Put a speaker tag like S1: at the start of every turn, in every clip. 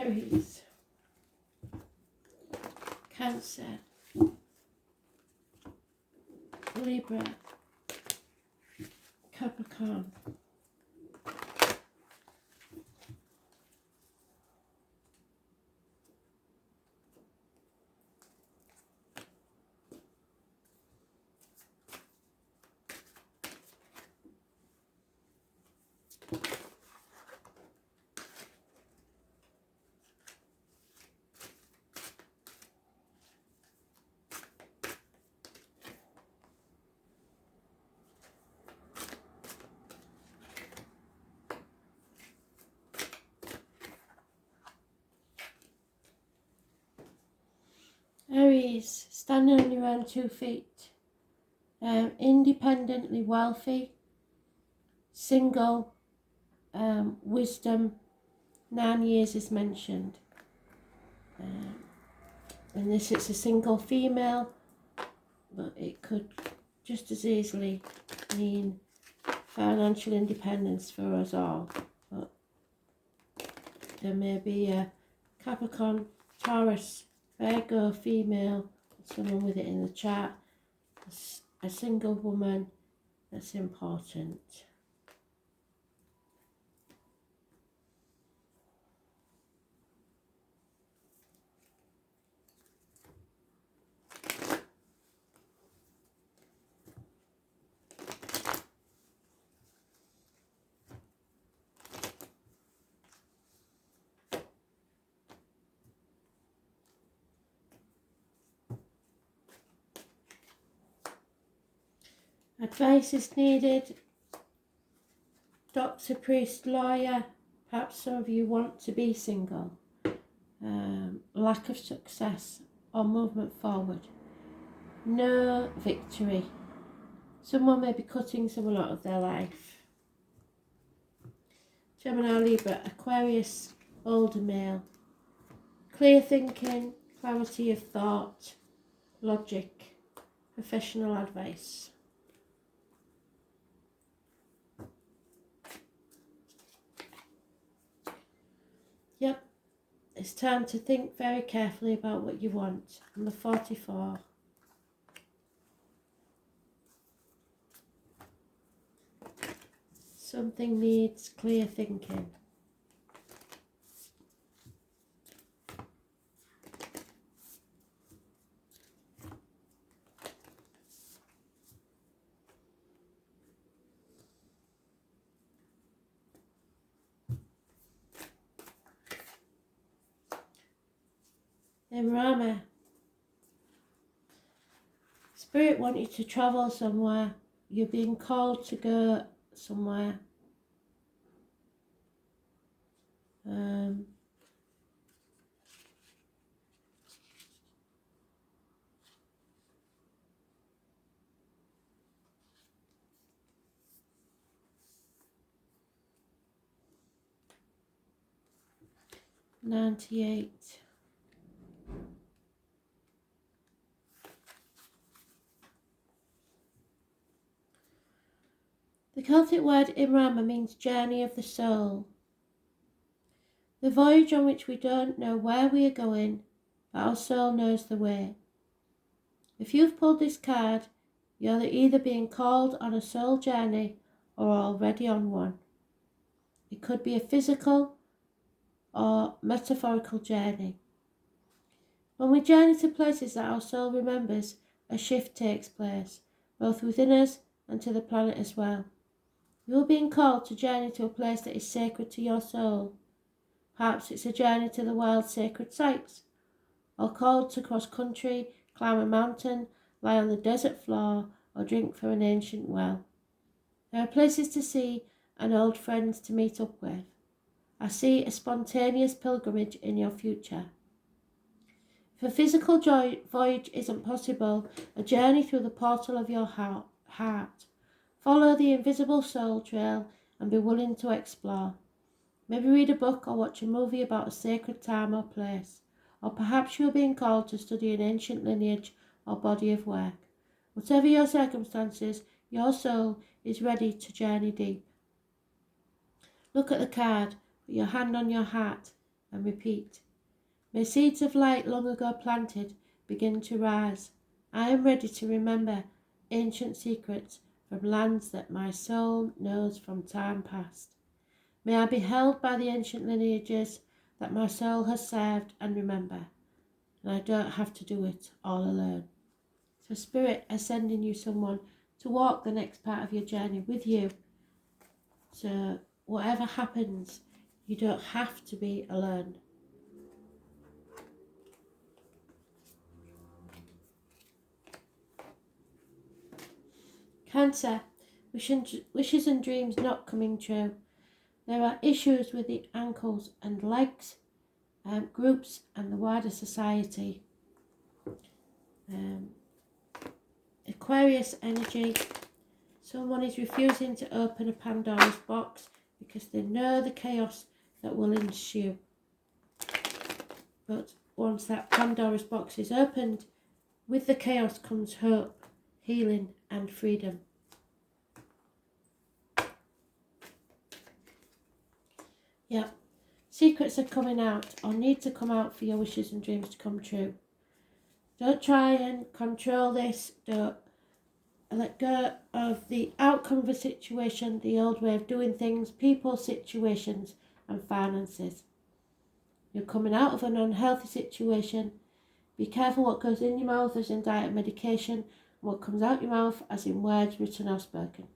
S1: Aries, Cancer, Libra, Capricorn. Aries, standing on your own 2 feet, independently wealthy, single, wisdom, 9 years is mentioned. In this it's a single female, but it could just as easily mean financial independence for us all. But there may be a Capricorn, Taurus, Virgo female, someone with it in the chat, a single woman that's important. Advice is needed. Doctor, priest, lawyer. Perhaps some of you want to be single. Lack of success or movement forward. No victory. Someone may be cutting someone out of their life. Gemini, Libra, Aquarius, older male. Clear thinking, clarity of thought, logic, professional advice. Yep, it's time to think very carefully about what you want. Number 44. Something needs clear thinking. Rama, Spirit want you to travel somewhere. You're being called to go somewhere. $98. The Celtic word Imrama means journey of the soul. The voyage on which we don't know where we are going, but our soul knows the way. If you've pulled this card, you're either being called on a soul journey or already on one. It could be a physical or metaphorical journey. When we journey to places that our soul remembers, a shift takes place, both within us and to the planet as well. You're being called to journey to a place that is sacred to your soul. Perhaps it's a journey to the world's sacred sites, or called to cross country, climb a mountain, lie on the desert floor, or drink from an ancient well. There are places to see and old friends to meet up with. I see a spontaneous pilgrimage in your future. If a physical voyage isn't possible, a journey through the portal of your heart. Follow the invisible soul trail and be willing to explore. Maybe read a book or watch a movie about a sacred time or place. Or perhaps you're being called to study an ancient lineage or body of work. Whatever your circumstances, your soul is ready to journey deep. Look at the card, put your hand on your heart and repeat. May seeds of light long ago planted begin to rise. I am ready to remember ancient secrets from lands that my soul knows from time past. May I be held by the ancient lineages that my soul has served and remember, and I don't have to do it all alone. So Spirit is sending you someone to walk the next part of your journey with you. So whatever happens, you don't have to be alone. Cancer, wishes and dreams not coming true. There are issues with the ankles and legs, groups and the wider society. Aquarius energy, someone is refusing to open a Pandora's box because they know the chaos that will ensue. But once that Pandora's box is opened, with the chaos comes hope, healing and freedom. Yeah, secrets are coming out or need to come out for your wishes and dreams to come true. Don't try and control this. Don't let go of the outcome of a situation, the old way of doing things, people, situations and finances. You're coming out of an unhealthy situation. Be careful what goes in your mouth as in diet and medication, and what comes out your mouth as in words written or spoken.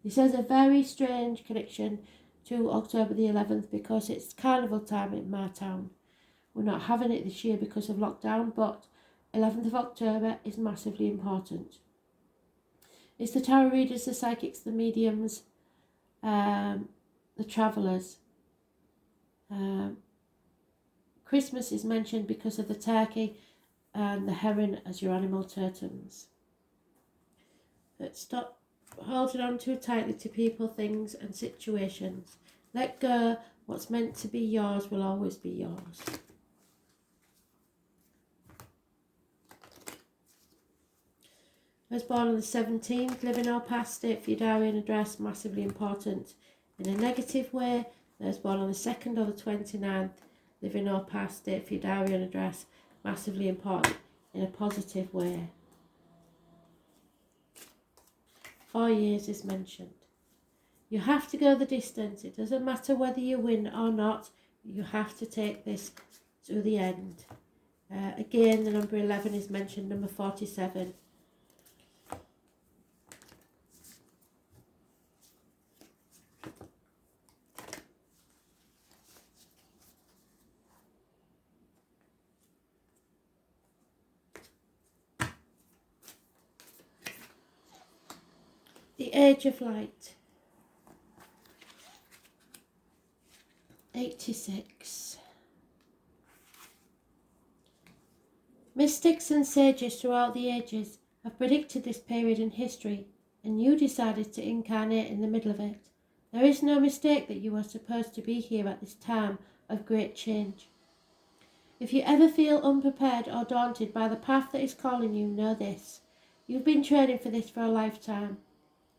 S1: This has a very strange connection to October the 11th because it's carnival time in my town. We're not having it this year because of lockdown, but 11th of October is massively important. It's the tarot readers, the psychics, the mediums, the travellers. Christmas is mentioned because of the turkey and the heron as your animal totems. But stop holding on too tightly to people, things and situations. Let go. What's meant to be yours will always be yours. I was born on the 17th, living or past state for your diary and address, massively important. In a negative way, I was born on the 2nd or the 29th, living or past state for your diary and address, massively important. In a positive way. 4 years is mentioned. You have to go the distance. It doesn't matter whether you win or not. You have to take this to the end. Again, the number 11 is mentioned, number 47. The Age of Light. 86. Mystics and sages throughout the ages have predicted this period in history, and you decided to incarnate in the middle of it. There is no mistake that you are supposed to be here at this time of great change. If you ever feel unprepared or daunted by the path that is calling you, know this. You've been training for this for a lifetime.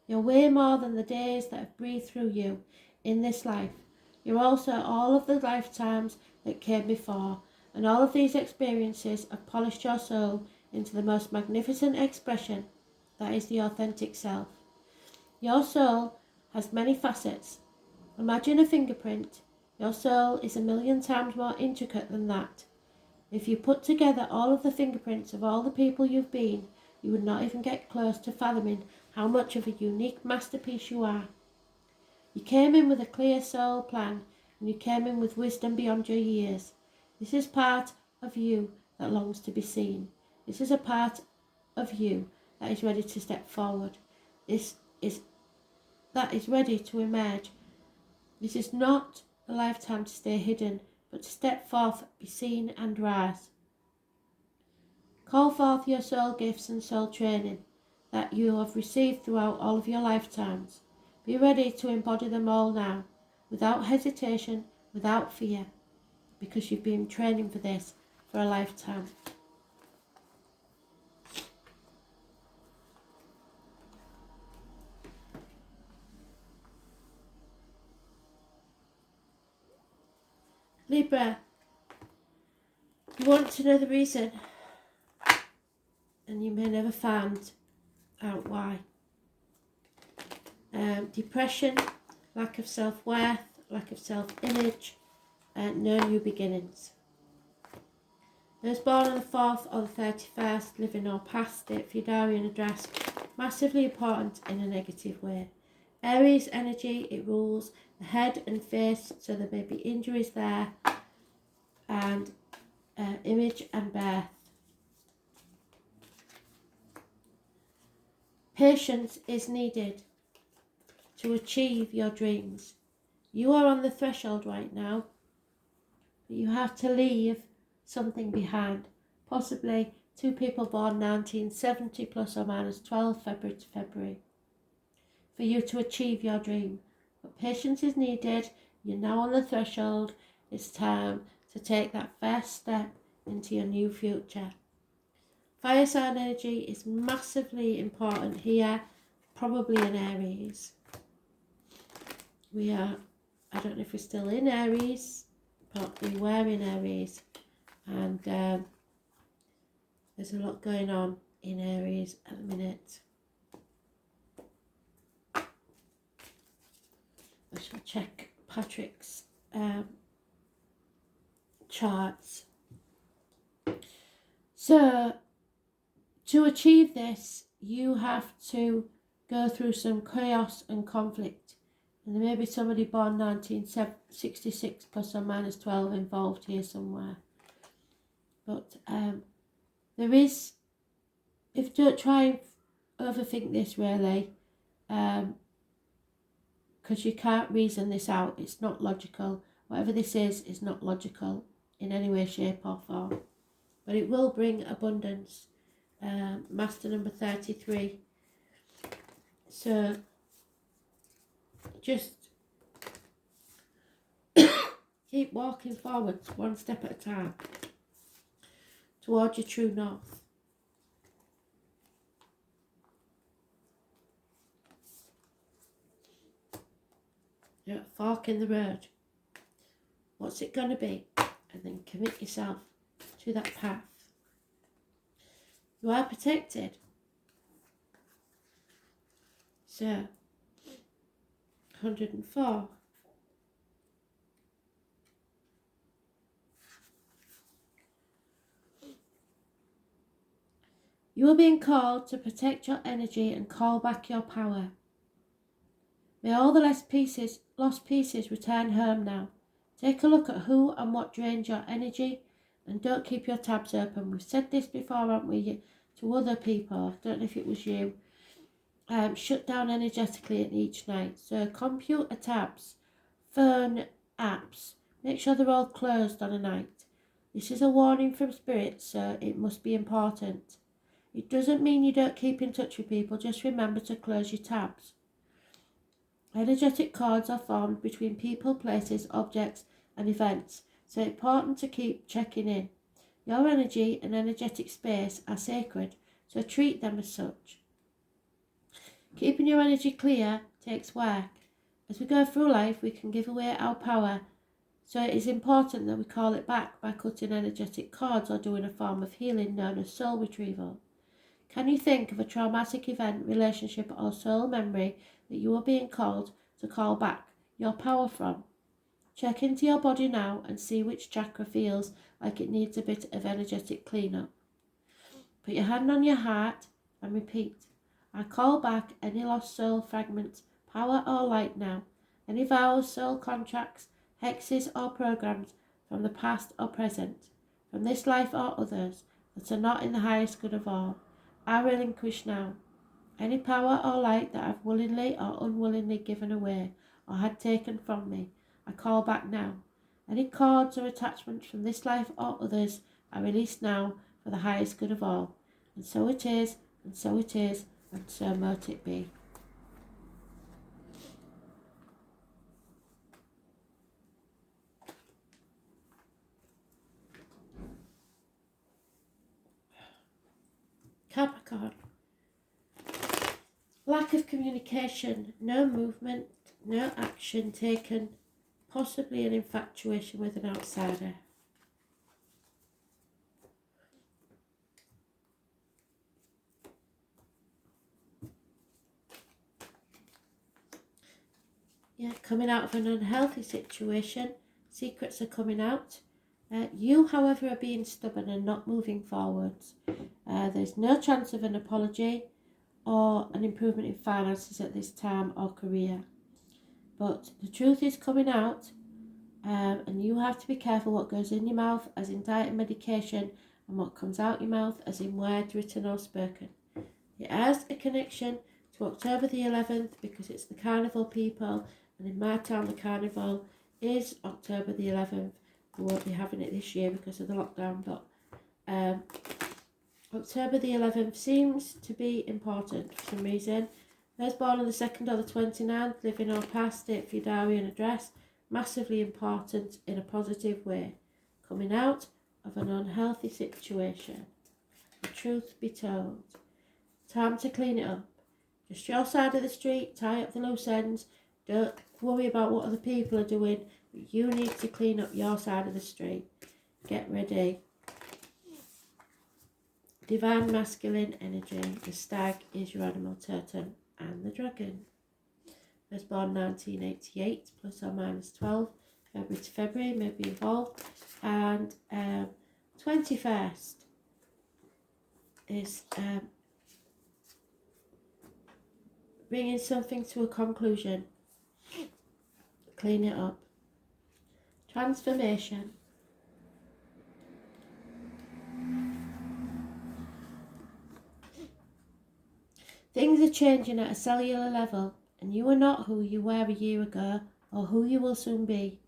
S1: You're way more than the days that have breathed through you in this life. You're also all of the lifetimes that came before, and all of these experiences have polished your soul into the most magnificent expression that is the authentic self. Your soul has many facets. Imagine a fingerprint. Your soul is 1,000,000 times more intricate than that. If you put together all of the fingerprints of all the people you've been, you would not even get close to fathoming how much of a unique masterpiece you are. You came in with a clear soul plan, and you came in with wisdom beyond your years. This is part of you that longs to be seen. This is a part of you that is ready to step forward. That is ready to emerge. This is not a lifetime to stay hidden, but to step forth, be seen and rise. Call forth your soul gifts and soul training that you have received throughout all of your lifetimes. Be ready to embody them all now, without hesitation, without fear, because you've been training for this for a lifetime. Libra, you want to know the reason, and you may never find out why. Depression, lack of self-worth, lack of self-image, no new beginnings. Those born on the 4th or the 31st, living or past it for your diary and address, massively important in a negative way. Aries energy, it rules the head and face, so there may be injuries there, and image and birth. Patience is needed to achieve your dreams. You are on the threshold right now, but you have to leave something behind. Possibly 2 people born 1970 plus or minus 12 February to February for you to achieve your dream. But patience is needed. You're now on the threshold. It's time to take that first step into your new future. Fire sign energy is massively important here, probably in Aries. I don't know if we're still in Aries, but we were in Aries, and there's a lot going on in Aries at the minute. I shall check Patrick's charts. So, to achieve this, you have to go through some chaos and conflict. And there may be somebody born 1966 plus or minus 12 involved here somewhere. But there is, if don't try and overthink this really, because you can't reason this out. It's not logical. Whatever this is not logical in any way, shape or form. But it will bring abundance. Master number 33. So just keep walking forwards one step at a time towards your true north. You're at a fork in the road. What's it going to be? And then commit yourself to that path. You are protected. So, 104. You are being called to protect your energy and call back your power. May all the lost pieces return home now. Take a look at who and what drains your energy, and don't keep your tabs open. We've said this before, haven't we, to other people. I don't know if it was you. Shut down energetically at each night. So computer tabs, phone apps, make sure they're all closed on a night. This is a warning from spirit, so it must be important. It doesn't mean you don't keep in touch with people, just remember to close your tabs. Energetic cords are formed between people, places, objects and events, so it's important to keep checking in. Your energy and energetic space are sacred, so treat them as such. Keeping your energy clear takes work. As we go through life, we can give away our power, so it is important that we call it back by cutting energetic cords or doing a form of healing known as soul retrieval. Can you think of a traumatic event, relationship or soul memory that you are being called to call back your power from? Check into your body now and see which chakra feels like it needs a bit of energetic cleanup. Put your hand on your heart and repeat. I call back any lost soul fragments, power or light now. Any vows, soul contracts, hexes or programs from the past or present, from this life or others, that are not in the highest good of all. I relinquish now. Any power or light that I've willingly or unwillingly given away or had taken from me, I call back now. Any cords or attachments from this life or others, I release now for the highest good of all. And so it is, and so it is, and so mote it be. Capricorn. Lack of communication, no movement, no action taken possibly an infatuation with an outsider. Yeah, coming out of an unhealthy situation, secrets are coming out. You, however, are being stubborn and not moving forwards. There's no chance of an apology or an improvement in finances at this time or career. But the truth is coming out, and you have to be careful what goes in your mouth, as in diet and medication, and what comes out your mouth, as in words written or spoken. It has a connection to October the 11th because it's the carnival people, and in my town the carnival is October the 11th. We won't be having it this year because of the lockdown, but October the 11th seems to be important for some reason. Those born on the 2nd or the 29th, living or past it for your diary and address, massively important in a positive way. Coming out of an unhealthy situation. The truth be told. Time to clean it up. Just your side of the street, tie up the loose ends. Don't worry about what other people are doing. But you need to clean up your side of the street. Get ready. Divine masculine energy. The stag is your animal totem, and the dragon. Was born 1988, plus or minus 12, February to February, maybe involved. And 21st is bringing something to a conclusion. Clean it up. Transformation. Things are changing at a cellular level, and you are not who you were a year ago or who you will soon be.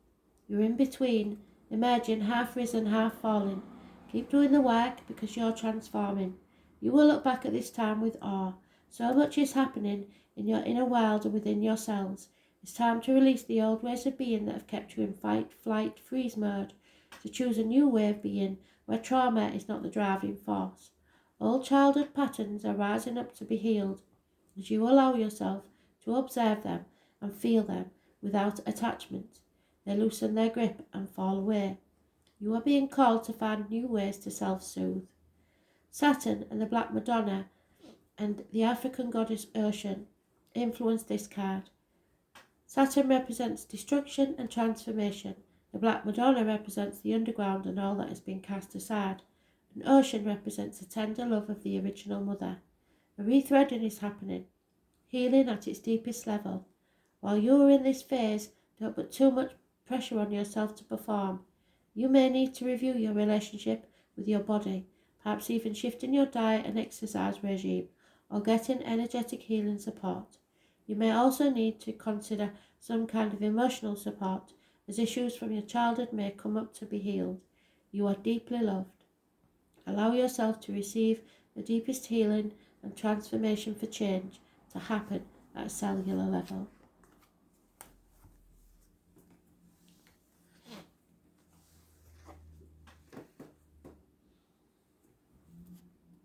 S1: You're in between, emerging, half risen, half fallen. Keep doing the work because you're transforming. You will look back at this time with awe. So much is happening in your inner world and within your cells. It's time to release the old ways of being that have kept you in fight, flight, freeze mode, to choose a new way of being where trauma is not the driving force. Old childhood patterns are rising up to be healed as you allow yourself to observe them and feel them without attachment. They loosen their grip and fall away. You are being called to find new ways to self-soothe. Saturn and the Black Madonna and the African goddess Ocean influence this card. Saturn represents destruction and transformation. The Black Madonna represents the underground and all that has been cast aside. And Ocean represents the tender love of the original mother. A rethreading is happening, healing at its deepest level. While you are in this phase, don't put too much pressure on yourself to perform. You may need to review your relationship with your body, perhaps even shifting your diet and exercise regime, or getting energetic healing support. You may also need to consider some kind of emotional support, as issues from your childhood may come up to be healed. You are deeply loved. Allow yourself to receive the deepest healing and transformation for change to happen at a cellular level.